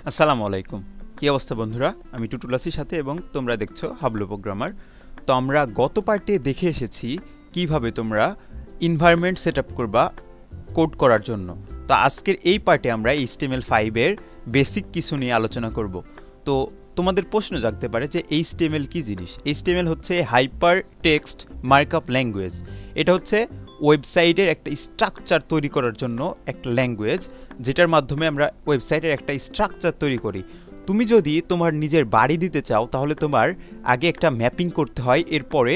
আসসালামু আলাইকুম। কি অবস্থা বন্ধুরা? আমি টুটুলাসির সাথে এবং তোমরা দেখছো হাবলু প্রোগ্রামার। তো আমরা গত পার্টে দেখে এসেছি কিভাবে তোমরা এনভায়রনমেন্ট সেটআপ করবা কোড করার জন্য। তো আজকের এই পার্টে আমরা HTML5 এর বেসিক কিছু নিয়ে আলোচনা করব। তো তোমাদের প্রশ্ন জাগতে পারে যে HTML কি জিনিস? HTML হচ্ছে হাইপারটেক্সট মার্কআপ ল্যাঙ্গুয়েজ। এটা হচ্ছে ওয়েবসাইটের একটা স্ট্রাকচার তৈরি করার জন্য একটা ল্যাঙ্গুয়েজ, যেটার মাধ্যমে আমরা ওয়েবসাইটের একটা স্ট্রাকচার তৈরি করি। তুমি যদি তোমার নিজের বাড়ি দিতে চাও তাহলে তোমার আগে একটা ম্যাপিং করতে হয়, এরপরে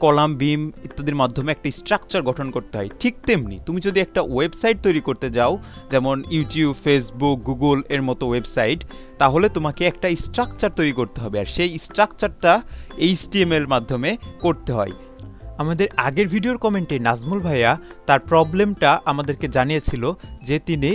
কলাম বিম ইত্যাদির মাধ্যমে একটা স্ট্রাকচার গঠন করতে হয়। ঠিক তেমনি তুমি যদি একটা ওয়েবসাইট তৈরি করতে যাও, যেমন ইউটিউব, ফেসবুক, গুগল এর মতো ওয়েবসাইট, তাহলে তোমাকে একটা স্ট্রাকচার তৈরি করতে হবে, আর সেই স্ট্রাকচারটা HTML মাধ্যমে করতে হয়। আমাদের আগের ভিডিওর কমেন্টে নাজমুল ভাইয়া তার প্রবলেমটা আমাদেরকে জানিয়েছিল যে তিনি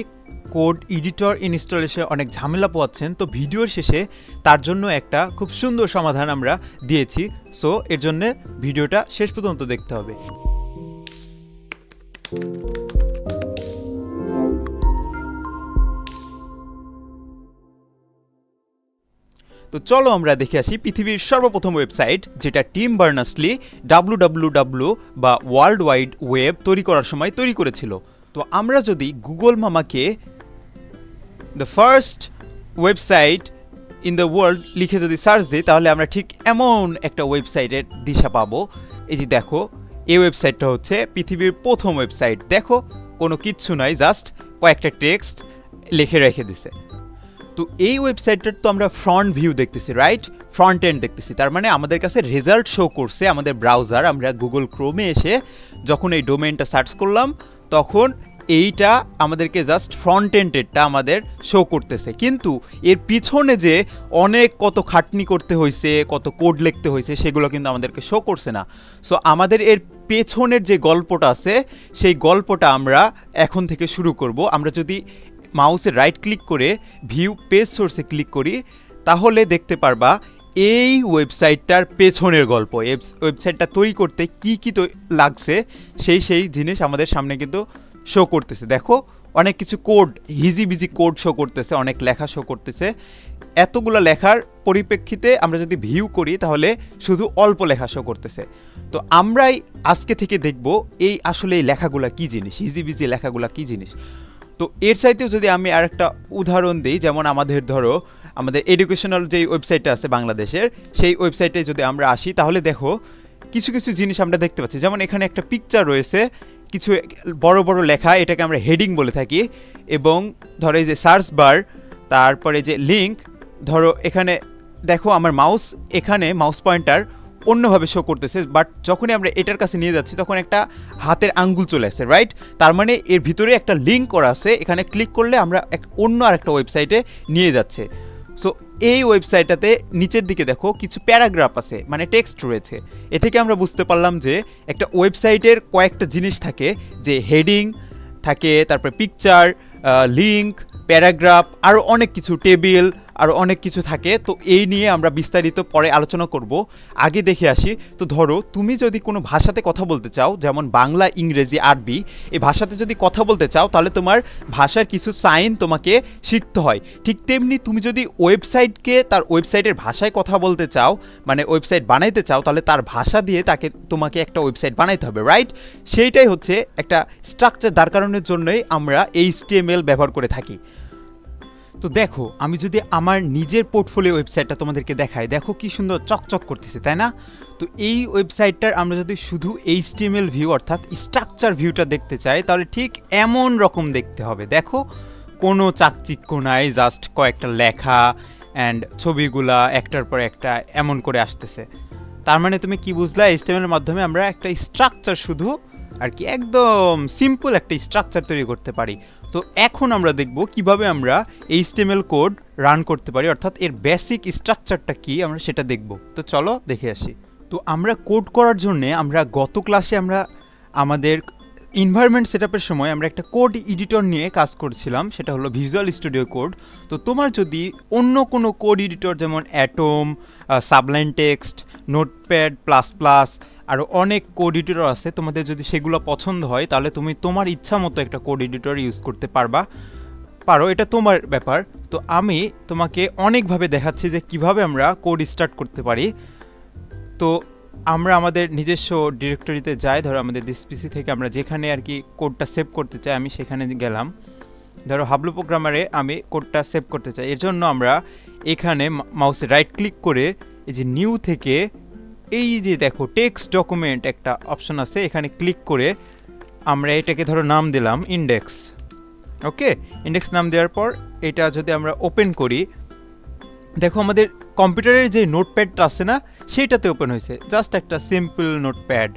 কোড এডিটর ইনস্টলেশনে অনেক ঝামেলা পোয়াচ্ছেন। তো ভিডিওর শেষে তার জন্য একটা খুব সুন্দর সমাধান আমরা দিয়েছি। সো এর জন্য ভিডিওটা শেষ পর্যন্ত দেখতে হবে। তো চলো আমরা দেখে আসি পৃথিবীর সর্বপ্রথম ওয়েবসাইট, যেটা টিম বার্নার্স-লি www বা ওয়ার্ল্ড ওয়াইড ওয়েব তৈরি করার সময় তৈরি করেছিল। তো আমরা যদি গুগল মামাকে the first website in the world লিখে যদি সার্চ দিই, তাহলে আমরা ঠিক এমন একটা ওয়েবসাইটের দিশা পাবো। এই যে দেখো, এই ওয়েবসাইটটা হচ্ছে পৃথিবীর প্রথম ওয়েবসাইট। দেখো, কোনো কিচ্ছু নাই, জাস্ট কয়েকটা টেক্সট লিখে রেখে দিছে। তো এই ওয়েবসাইটটার তো আমরা ফ্রন্ট ভিউ দেখতেছি, রাইট? ফ্রন্ট এন্ড দেখতেছি, তার মানে আমাদের কাছে রেজাল্ট শো করছে আমাদের ব্রাউজার। আমরা গুগল ক্রোমে এসে যখন এই ডোমেইনটা সার্চ করলাম, তখন এইটা আমাদেরকে জাস্ট ফ্রন্ট এন্ডেরটা আমাদের শো করতেছে। কিন্তু এর পিছনে যে অনেক কত খাটনি করতে হয়েছে, কত কোড লিখতে হয়েছে, সেগুলো কিন্তু আমাদেরকে শো করছে না। সো আমাদের এর পেছনের যে গল্পটা আছে, সেই গল্পটা আমরা এখন থেকে শুরু করব। আমরা যদি মাউসে রাইট ক্লিক করে ভিউ পেজ সোর্সে ক্লিক করি, তাহলে দেখতে পারবা এই ওয়েবসাইটটার পেছনের গল্প। ওয়েবসাইটটা তৈরি করতে কি কি লাগছে সেই জিনিস আমাদের সামনে কিন্তু শো করতেছে। দেখো, অনেক কিছু কোড, হিজিবিজি কোড শো করতেছে, অনেক লেখা শো করতেছে। এতগুলো লেখার পরিপ্রেক্ষিতে আমরা যদি ভিউ করি, তাহলে শুধু অল্প লেখা শো করতেছে। তো আমরাই আজকে থেকে দেখব এই আসলে এই লেখাগুলা কি জিনিস, হিজিবিজি লেখাগুলা কি জিনিস। তো এর চাইতেও যদি আমি আর একটা উদাহরণ দিই, যেমন আমাদের এডুকেশনাল যে ওয়েবসাইটটা আছে বাংলাদেশের, সেই ওয়েবসাইটে যদি আমরা আসি, তাহলে দেখো কিছু কিছু জিনিস আমরা দেখতে পাচ্ছি। যেমন এখানে একটা পিকচার রয়েছে, কিছু বড় বড় লেখা, এটাকে আমরা হেডিং বলে থাকি। এবং ধরো এই যে সার্চ বার, তারপরে যে লিঙ্ক, ধরো এখানে দেখো আমার মাউস পয়েন্টার অন্যভাবে শো করতেছে, বাট যখনই আমরা এটার কাছে নিয়ে যাচ্ছি, তখন একটা হাতের আঙ্গুল চলে আসছে, রাইট? তার মানে এর ভিতরে একটা লিঙ্ক করা আছে, এখানে ক্লিক করলে আমরা অন্য আরেকটা ওয়েবসাইটে নিয়ে যাচ্ছে। সো এই ওয়েবসাইটটাতে নিচের দিকে দেখো কিছু প্যারাগ্রাফ আছে, মানে টেক্সট রয়েছে। এ থেকে আমরা বুঝতে পারলাম যে একটা ওয়েবসাইটের কয়েকটা জিনিস থাকে, যে হেডিং থাকে, তারপরে পিকচার, লিঙ্ক, প্যারাগ্রাফ, আরও অনেক কিছু, টেবিল, আরও অনেক কিছু থাকে। তো এই নিয়ে আমরা বিস্তারিত পরে আলোচনা করব। আগে দেখে আসি। তো ধরো তুমি যদি কোনো ভাষাতে কথা বলতে চাও, যেমন বাংলা, ইংরেজি, আরবি, এই ভাষাতে যদি কথা বলতে চাও, তাহলে তোমার ভাষার কিছু সাইন তোমাকে শিখতে হয়। ঠিক তেমনি তুমি যদি ওয়েবসাইটকে তার ওয়েবসাইটের ভাষায় কথা বলতে চাও, মানে ওয়েবসাইট বানাইতে চাও, তাহলে তার ভাষা দিয়ে তোমাকে একটা ওয়েবসাইট বানাইতে হবে, রাইট? সেইটাই হচ্ছে একটা স্ট্রাকচার দাঁড় করানোর জন্যই আমরা HTML ব্যবহার করে থাকি। তো দেখো, আমি যদি আমার নিজের পোর্টফোলিও ওয়েবসাইটটা তোমাদেরকে দেখাই, দেখো কি সুন্দর চকচক করতেছে, তাই না? তো এই ওয়েবসাইটটার আমরা যদি শুধু HTML ভিউ অর্থাৎ স্ট্রাকচার ভিউটা দেখতে চাই, তাহলে ঠিক এমন রকম দেখতে হবে। দেখো, কোনো চাকচিক্য নাই, জাস্ট কয়েকটা লেখা অ্যান্ড ছবিগুলা একটার পর একটা এমন করে আসতেছে। তার মানে তুমি কি বুঝলা? HTML এর মাধ্যমে আমরা একটা স্ট্রাকচার শুধু আর কি একদম সিম্পল একটা স্ট্রাকচার তৈরি করতে পারি। তো এখন আমরা দেখব কিভাবে আমরা HTML কোড রান করতে পারি, অর্থাৎ এর বেসিক স্ট্রাকচারটা কি আমরা সেটা দেখব। তো চলো দেখে আসি। তো আমরা কোড করার জন্য আমরা গত ক্লাসে আমাদের এনভায়রনমেন্ট সেটআপের সময় আমরা একটা কোড এডিটর নিয়ে কাজ করছিলাম, সেটা হলো ভিজুয়াল স্টুডিও কোড। তো তোমার যদি অন্য কোনো কোড এডিটর, যেমন atom, Sublime text, notepad plus plus, আরও অনেক কোড এডিটর আছে, তোমাদের যদি সেগুলো পছন্দ হয়, তাহলে তুমি তোমার ইচ্ছা মতো একটা কোড এডিটর ইউজ করতে পারো, এটা তোমার ব্যাপার। তো তো আমি তোমাকে অনেকভাবে দেখাচ্ছি যে কিভাবে আমরা কোড স্টার্ট করতে পারি। তো আমরা আমাদের নিজস্ব ডিরেক্টরিতে যাই, ধরো আমাদের ডিসপিসি থেকে আমরা যেখানে আর কি কোডটা সেভ করতে চাই, আমি সেখানে গেলাম। ধরো হাবলু প্রোগ্রামারে আমি কোডটা সেভ করতে চাই, এর জন্য আমরা এখানে মাউসে রাইট ক্লিক করে এই যে নিউ থেকে এই যে দেখো টেক্সট ডকুমেন্ট একটা অপশন আছে, এখানে ক্লিক করে আমরা এটাকে ধরো নাম দিলাম ইন্ডেক্স। ওকে, ইন্ডেক্স নাম দেওয়ার পর এটা যদি আমরা ওপেন করি, দেখো আমাদের কম্পিউটারের যে নোটপ্যাডটা আছে না, সেইটাতে ওপেন হয়েছে, জাস্ট একটা সিম্পল নোটপ্যাড।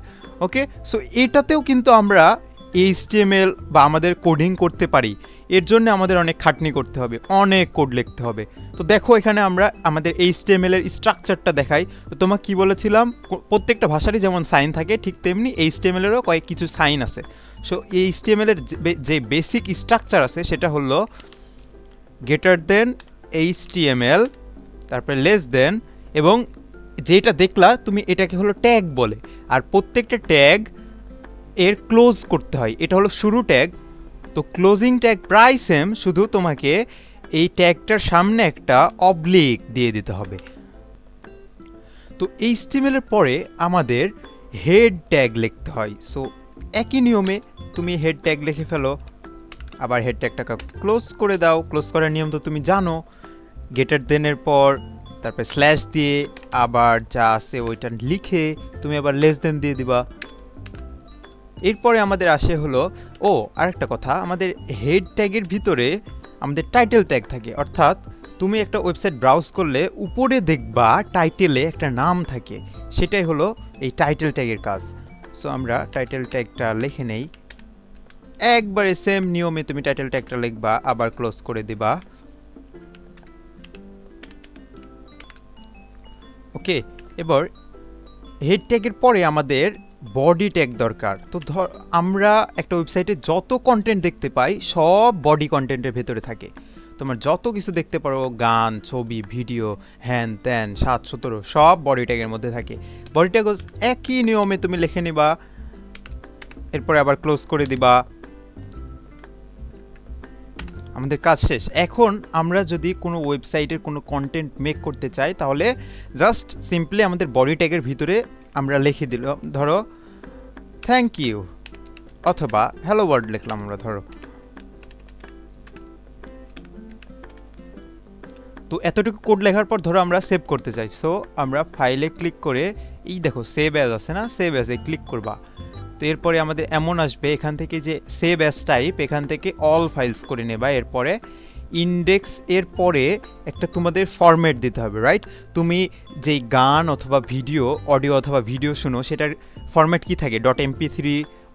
ওকে, সো এটাতেও কিন্তু আমরা HTML বা আমাদের কোডিং করতে পারি। এর জন্য আমাদের অনেক খাটনি করতে হবে, অনেক কোড লিখতে হবে। তো দেখো এখানে আমরা আমাদের HTML এর স্ট্রাকচারটা দেখাই। তো তোমাকে কি বলেছিলাম, প্রত্যেকটা ভাষারই যেমন সাইন থাকে ঠিক তেমনি HTML এরও কয়েক কিছু সাইন আছে। সো HTML এর যে বেসিক স্ট্রাকচার আছে সেটা হলো গ্রেটার দেন HTML, তারপরে লেস দেন, এবং যেটা দেখলা তুমি এটাকে হলো ট্যাগ বলে। আর প্রত্যেকটা ট্যাগ এর ক্লোজ করতে হয়, এটা হলো শুরু ট্যাগ। তো ক্লোজিং ট্যাগ প্রায় সেম, শুধু তোমাকে এই ট্যাগটার সামনে একটা অবলিক দিয়ে দিতে হবে। তো HTML এর পরে আমাদের হেড ট্যাগ লিখতে হয়। সো একই নিয়মে তুমি হেড ট্যাগ লিখে ফেলো, আবার হেড ট্যাগটাকে ক্লোজ করে দাও। ক্লোজ করার নিয়ম তো তুমি জানো, গ্রেটার দেনের পর তারপর স্ল্যাশ দিয়ে আবার যা আছে ওইটা লিখে তুমি আবার লেস দেন দিয়ে দিবা। এরপরে আমাদের আসে হলো আরেকটা কথা, আমাদের হেড ট্যাগের ভিতরে আমাদের টাইটেল ট্যাগ থাকে। অর্থাৎ তুমি একটা ওয়েবসাইট ব্রাউজ করলে উপরে দেখবা টাইটেলে একটা নাম থাকে, সেটাই হলো এই টাইটেল ট্যাগের কাজ। সো আমরা টাইটেল ট্যাগটা লিখে নেই, একবারে সেম নিয়মে তুমি টাইটেল ট্যাগটা লিখবা, আবার ক্লোজ করে দিবা। ওকে, এবার হেড ট্যাগের পরে আমাদের বডি ট্যাগ দরকার। তো ধর আমরা একটা ওয়েবসাইটে যত কন্টেন্ট দেখতে পাই সব বডি কন্টেন্টের ভেতরে থাকে। তোমার যত কিছু দেখতে পারো, গান, ছবি, ভিডিও, হ্যান ত্যান 7-17 সব বডি ট্যাগের মধ্যে থাকে। বডি ট্যাগ একই নিয়মে তুমি লিখে নিবা, এরপরে আবার ক্লোজ করে দিবা। আমাদের কাজ শেষ। এখন আমরা যদি কোনো ওয়েবসাইটের কোনো কন্টেন্ট মেক করতে চাই, তাহলে জাস্ট সিম্পলি আমাদের বডি ট্যাগের ভিতরে আমরা লিখে দিলাম, ধরো থ্যাংক ইউ, অথবা হ্যালো ওয়ার্ল্ড লিখলাম আমরা ধরো। তো এতটুকু কোড লেখার পর ধরো আমরা সেভ করতে চাই। সো আমরা ফাইলে ক্লিক করে এই দেখো সেভ অ্যাজ আছে না, সেভ অ্যাজে ক্লিক করবা। তো এরপরে আমাদের এমন আসবে, এখান থেকে যে সেভ অ্যাজ টাইপ, এখান থেকে অল ফাইলস করে নেবা। এরপরে ইন্ডেক্স এর পরে একটা তোমাদের ফরম্যাট দিতে হবে, রাইট? তুমি যেই গান অথবা ভিডিও, অডিও অথবা ভিডিও শুনো, সেটার ফরম্যাট কি থাকে? .mp3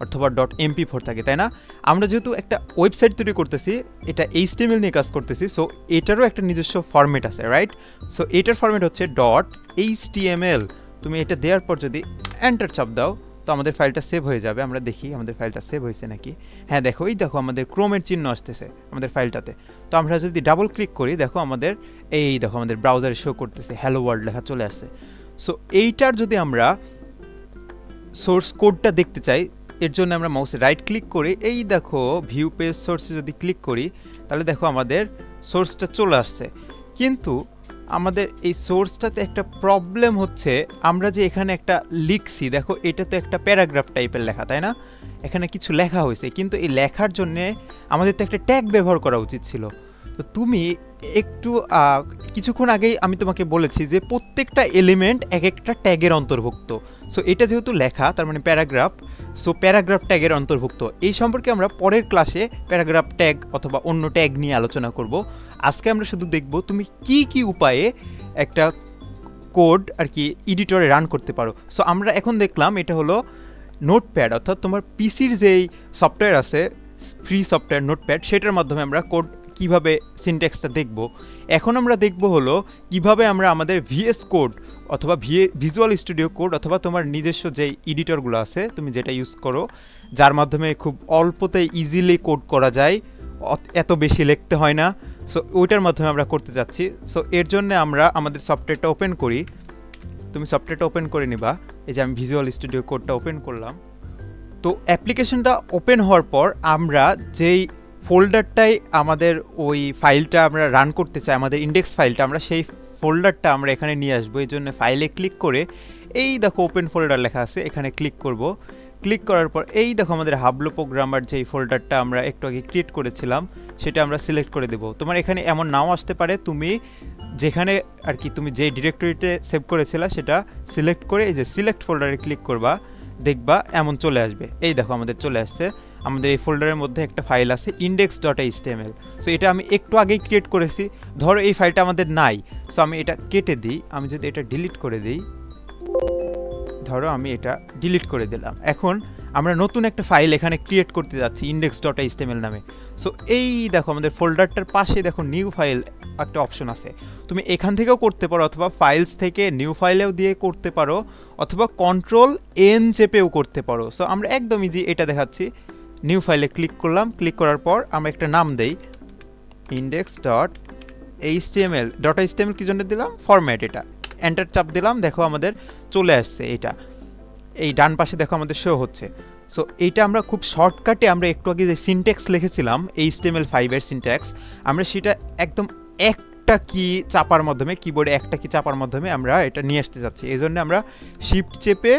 অথবা .mp4 থাকে, তাই না? আমরা যেহেতু একটা ওয়েবসাইট তৈরি করতেছি, এটা HTML নিয়ে কাজ করতেছি, সো এটারও একটা নিজস্ব ফরম্যাট আছে, রাইট? সো এটার ফরম্যাট হচ্ছে .html। তুমি এটা দেওয়ার পর যদি এন্টার চাপ দাও, তো আমাদের ফাইলটা সেভ হয়ে যাবে। আমরা দেখি আমাদের ফাইলটা সেভ হয়েছে নাকি। হ্যাঁ, দেখো এই দেখো আমাদের ক্রোমের চিহ্ন আসতেছে আমাদের ফাইলটাতে। তো আমরা যদি ডাবল ক্লিক করি, দেখো আমাদের এই দেখো আমাদের ব্রাউজারে শো করতেছে হ্যালো ওয়ার্ল্ড লেখা চলে আসছে। সো এইটার যদি আমরা সোর্স কোডটা দেখতে চাই, এর জন্য আমরা মাউসে রাইট ক্লিক করে এই দেখো ভিউ পেজ সোর্সে যদি ক্লিক করি, তাহলে দেখো আমাদের সোর্সটা চলে আসছে। কিন্তু আমাদের এই সোর্সটাতে একটা প্রবলেম হচ্ছে, আমরা যে এখানে একটা লিখছি, দেখো এটা তো একটা প্যারাগ্রাফ টাইপের লেখা, তাই না? এখানে কিছু লেখা হয়েছে, কিন্তু এই লেখার জন্যে আমাদের তো একটা ট্যাগ ব্যবহার করা উচিত ছিল। তো তুমি একটু কিছুক্ষণ আগেই আমি তোমাকে বলেছি যে প্রত্যেকটা এলিমেন্ট এক একটা ট্যাগের অন্তর্ভুক্ত। সো এটা যেহেতু লেখা, তার মানে প্যারাগ্রাফ, সো প্যারাগ্রাফ ট্যাগের অন্তর্ভুক্ত। এই সম্পর্কে আমরা পরের ক্লাসে প্যারাগ্রাফ ট্যাগ অথবা অন্য ট্যাগ নিয়ে আলোচনা করব। আজকে আমরা শুধু দেখব তুমি কি কি উপায়ে একটা কোড আর কি এডিটরে রান করতে পারো। সো আমরা এখন দেখলাম এটা হলো নোটপ্যাড, অর্থাৎ তোমার পিসির যেই সফটওয়্যার আছে ফ্রি সফটওয়্যার নোটপ্যাড, সেটার মাধ্যমে আমরা কোড কিভাবে সিনট্যাক্সটা দেখব। এখন আমরা দেখব হলো কিভাবে আমরা আমাদের VS কোড অথবা ভিজুয়াল স্টুডিও কোড অথবা তোমার নিজস্ব যেই এডিটরগুলো আছে তুমি যেটা ইউজ করো, যার মাধ্যমে খুব অল্পতে ইজিলি কোড করা যায়, এত বেশি লিখতে হয় না, সো ওইটার মাধ্যমে আমরা করতে যাচ্ছি। সো এর জন্য আমরা আমাদের সফটওয়্যারটা ওপেন করি। তুমি সফটওয়্যারটা ওপেন করে নিবা। এই যে আমি ভিজুয়াল স্টুডিও কোডটা ওপেন করলাম। তো অ্যাপ্লিকেশনটা ওপেন হওয়ার পর আমরা যেই ফোল্ডারটাই আমাদের ওই ফাইলটা আমরা রান করতে চাই, আমাদের ইন্ডেক্স ফাইলটা, আমরা সেই ফোল্ডারটা আমরা এখানে নিয়ে আসবো। এই জন্য ফাইলে ক্লিক করে এই দেখো ওপেন ফোল্ডার লেখা আছে, এখানে ক্লিক করব। ক্লিক করার পর এই দেখো আমাদের হাবলু প্রোগ্রামার যেই ফোল্ডারটা আমরা একটু আগে ক্রিয়েট করেছিলাম সেটা আমরা সিলেক্ট করে দেব। তোমার এখানে এমন নাও আসতে পারে, তুমি যেখানে আর কি তুমি যে ডিরেক্টরিতে সেভ করেছিলা সেটা সিলেক্ট করে এই যে সিলেক্ট ফোল্ডারে ক্লিক করবা, দেখবা এমন চলে আসবে। এই দেখো আমাদের চলে আসছে, আমাদের এই ফোল্ডারের মধ্যে একটা ফাইল আছে index.html। সো এটা আমি একটু আগেই ক্রিয়েট করেছি। ধরো এই ফাইলটা আমাদের নাই, সো আমি এটা কেটে দিই। আমি যদি এটা ডিলিট করে দিই, ধরো আমি এটা ডিলিট করে দিলাম, এখন আমরা নতুন একটা ফাইল এখানে ক্রিয়েট করতে যাচ্ছি index.html নামে। সো এই দেখো আমাদের ফোল্ডারটার পাশে দেখো নিউ ফাইল একটা অপশন আছে, তুমি এখান থেকেও করতে পারো অথবা ফাইলস থেকে নিউ ফাইলেও দিয়ে করতে পারো অথবা Ctrl+N চেপেও করতে পারো। সো আমরা একদম ইজি এটা দেখাচ্ছি। নিউ ফাইলে ক্লিক করলাম, ক্লিক করার পর আমরা একটা নাম দেই index.html। .html কি জন্য দিলাম? ফরম্যাট। এটা এন্টার চাপ দিলাম, দেখো আমাদের চলে আসছে। এটা এই ডান পাশে দেখো আমাদের শো হচ্ছে। সো এইটা আমরা খুব শর্টকাটে আমরা একটু আগে যে সিনট্যাক্স লিখেছিলাম HTML5 এর সিনট্যাক্স, আমরা সেটা একদম একটা কি চাপার মাধ্যমে, কিবোর্ডে একটা কি চাপার মাধ্যমে আমরা এটা নিয়ে আসতে যাচ্ছি। এই জন্য আমরা শিফট চেপে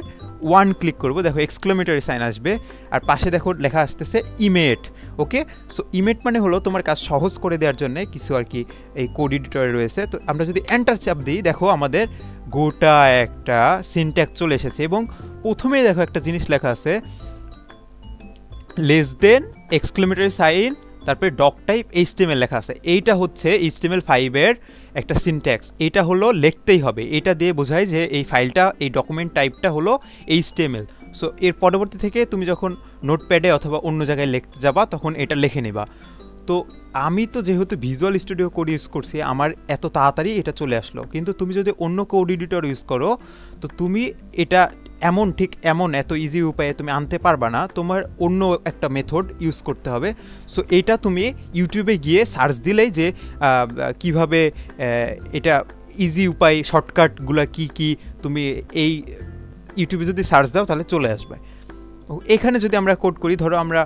1 ক্লিক করব, দেখো এক্সক্লেমেটরি সাইন আসবে আর পাশে দেখো লেখা আসতেছে ইমেট। ওকে, সো ইমেট মানে হলো তোমার কাজ সহজ করে দেওয়ার জন্য কিছু আর কি এই কোড এডিটরে রয়েছে। তো আমরা যদি এন্টার চাপ দিই, দেখো আমাদের গোটা একটা সিনট্যাক্স চলে এসেছে এবং প্রথমেই দেখো একটা জিনিস লেখা আছে লেস দেন এক্সক্লেমেটরি সাইন, তারপরে ডক টাইপ HTML লেখা আছে। এইটা হচ্ছে HTML5 এর একটা সিনট্যাক্স, এটা হলো লিখতেই হবে। এটা দিয়ে বোঝায় যে এই ফাইলটা, এই ডকুমেন্ট টাইপটা হলো HTML। সো এর পরবর্তী থেকে তুমি যখন নোটপ্যাডে অথবা অন্য জায়গায় লিখতে যাবা তখন এটা লিখে নেবা। তো আমি তো যেহেতু ভিজুয়াল স্টুডিও কোড ইউজ করছি, আমার এত তাড়াতাড়ি এটা চলে আসলো। কিন্তু তুমি যদি অন্য কোড এডিটর ইউজ করো তো তুমি এটা ঠিক এমন এত ইজি উপায়ে তুমি আনতে পারবা না, তোমার অন্য একটা মেথড ইউজ করতে হবে। সো এইটা তুমি ইউটিউবে গিয়ে সার্চ দিলেই যে কিভাবে এটা ইজি উপায়, শর্টকাটগুলো কি কি, তুমি এই ইউটিউবে যদি সার্চ দাও তাহলে চলে আসবে। এখানে যদি আমরা কোড করি, ধরো আমরা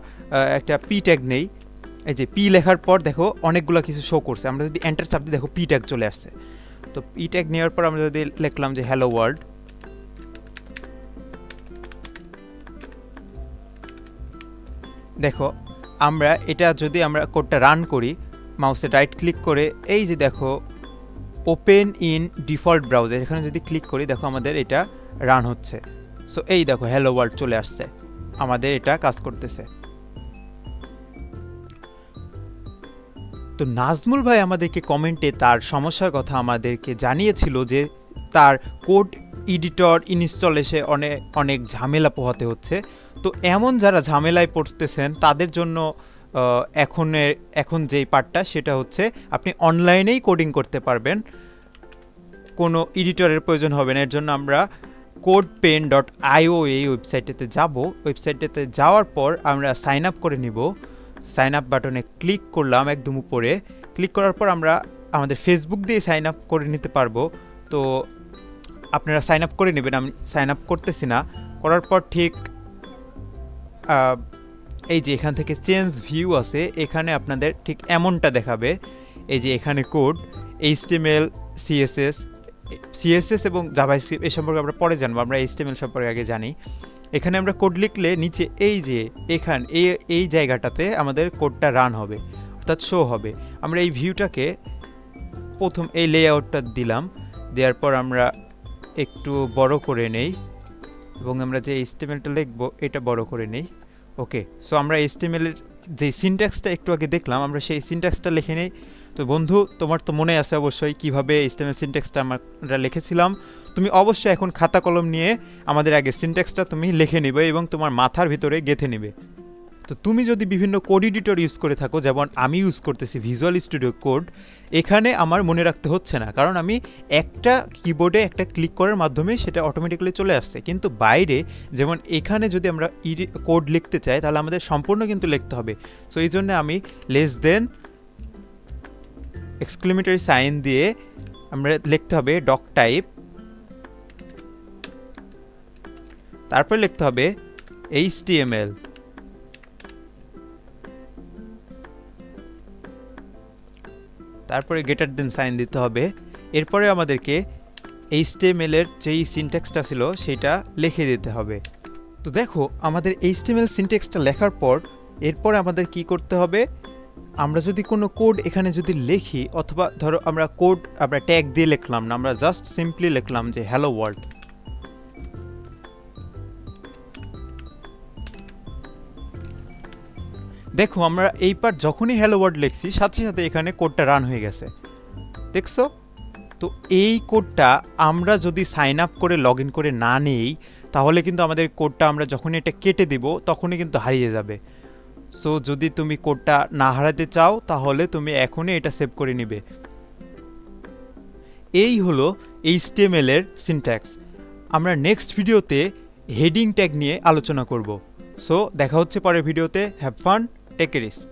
একটা পি ট্যাগ নেই, এই যে পি লেখার পর দেখো অনেকগুলো কিছু শো করছে। আমরা যদি এন্টার চাপ দিই, দেখো পি ট্যাগ চলে আসছে। তো পি ট্যাগ নেওয়ার পর আমরা যদি লিখলাম যে হ্যালো ওয়ার্ল্ড, দেখো আমরা এটা যদি আমরা কোডটা রান করি, মাউসে রাইট ক্লিক করে এই যে দেখো ওপেন ইন ডিফল্ট ব্রাউজার, এখানে যদি ক্লিক করি দেখো আমাদের এটা রান হচ্ছে। সো এই দেখো হ্যালো ওয়ার্ল্ড চলে আসছে, আমাদের এটা কাজ করতেছে। তো নাজমুল ভাই আমাদেরকে কমেন্টে তার সমস্যার কথা আমাদেরকে জানিয়েছিল যে তার কোড এডিটর ইনস্টলেশনে অনেক ঝামেলা পোহাতে হচ্ছে। তো এমন যারা ঝামেলায় পড়তেছেন তাদের জন্য এখন যেই পার্টটা সেটা হচ্ছে আপনি অনলাইনেই কোডিং করতে পারবেন, কোনো এডিটরের প্রয়োজন হবে না। এর জন্য আমরা codepen.io এই ওয়েবসাইটেতে যাব। ওয়েবসাইটেতে যাওয়ার পর আমরা সাইন আপ করে নিব। সাইন আপ বাটনে ক্লিক করলাম একদম উপরে। ক্লিক করার পর আমরা আমাদের ফেসবুক দিয়ে সাইন আপ করে নিতে পারবো। তো আপনারা সাইন আপ করে নেবেন, আমি সাইন আপ করতেছি না। করার পর ঠিক এই যে এখান থেকে চেঞ্জ ভিউ আছে, এখানে আপনাদের ঠিক এমনটা দেখাবে। এই যে এখানে কোড HTML, CSS এবং জাভাস্ক্রিপ্ট এই সম্পর্কে আমরা পরে জানবো, আমরা HTML সম্পর্কে আগে জানি। এখানে আমরা কোড লিখলে নিচে এই যে এই জায়গাটাতে আমাদের কোডটা রান হবে, অর্থাৎ শো হবে। আমরা এই ভিউটাকে প্রথম এই লেআউটটা দিলাম, দেওয়ার পর আমরা একটু বড় করে নেই এবং আমরা যে HTMLটা লিখবো এটা বড় করে নেই। ওকে, সো আমরা HTML এর যে সিনট্যাক্সটা একটু আগে দেখলাম, আমরা সেই সিনট্যাক্সটা লিখে নেই। তো বন্ধু, তোমার তো মনে আছে অবশ্যই কিভাবে HTML সিনট্যাক্সটা আমরা লিখেছিলাম। তুমি অবশ্যই এখন খাতা কলম নিয়ে আমাদের আগে সিনট্যাক্সটা তুমি লিখে নেবে এবং তোমার মাথার ভিতরে গেঁথে নেবে। তো তুমি যদি বিভিন্ন কোড এডিটর ইউজ করে থাকো, যেমন আমি ইউজ করতেছি ভিজুয়াল স্টুডিও কোড, এখানে আমার মনে রাখতে হচ্ছে না, কারণ আমি একটা কিবোর্ডে একটা ক্লিক করার মাধ্যমে সেটা অটোমেটিক্যালি চলে আসছে। কিন্তু বাইরে যেমন এখানে যদি আমরা কোড লিখতে চাই তাহলে আমাদের সম্পূর্ণ কিন্তু লিখতে হবে। সো এই জন্য আমি লেস দেন এক্সক্লেমেটরি সাইন দিয়ে আমরা লিখতে হবে ডক টাইপ, তারপর লিখতে হবে HTML। তারপরে গ্রেটার দেন সাইন দিতে হবে। এরপরে আমাদেরকে HTML এর যেই সিনট্যাক্সটা ছিল সেটা লিখে দিতে হবে। তো দেখো আমাদের HTML সিনট্যাক্সটা লেখার পর এরপরে আমাদের কি করতে হবে, আমরা যদি কোনো কোড এখানে যদি লিখি, অথবা ধরো আমরা ট্যাগ দিয়ে লিখলাম না, আমরা জাস্ট সিম্পলি লিখলাম যে হ্যালো ওয়ার্ল্ড। দেখো আমরা এই পার্ট যখনই হ্যালো ওয়ার্ল্ড লিখছি সাথে সাথে এখানে কোডটা রান হয়ে গেছে, দেখছো? তো এই কোডটা আমরা যদি সাইন আপ করে লগ ইন করে না নেই তাহলে কিন্তু আমাদের কোডটা আমরা যখনই এটা কেটে দিব তখনই কিন্তু হারিয়ে যাবে। সো যদি তুমি কোডটা না হারাতে চাও তাহলে তুমি এখনই এটা সেভ করে নিবে। এই হলো HTML এর সিনট্যাক্স। আমরা নেক্সট ভিডিওতে হেডিং ট্যাগ নিয়ে আলোচনা করব। সো দেখা হচ্ছে পরের ভিডিওতে। Have fun, take a risk.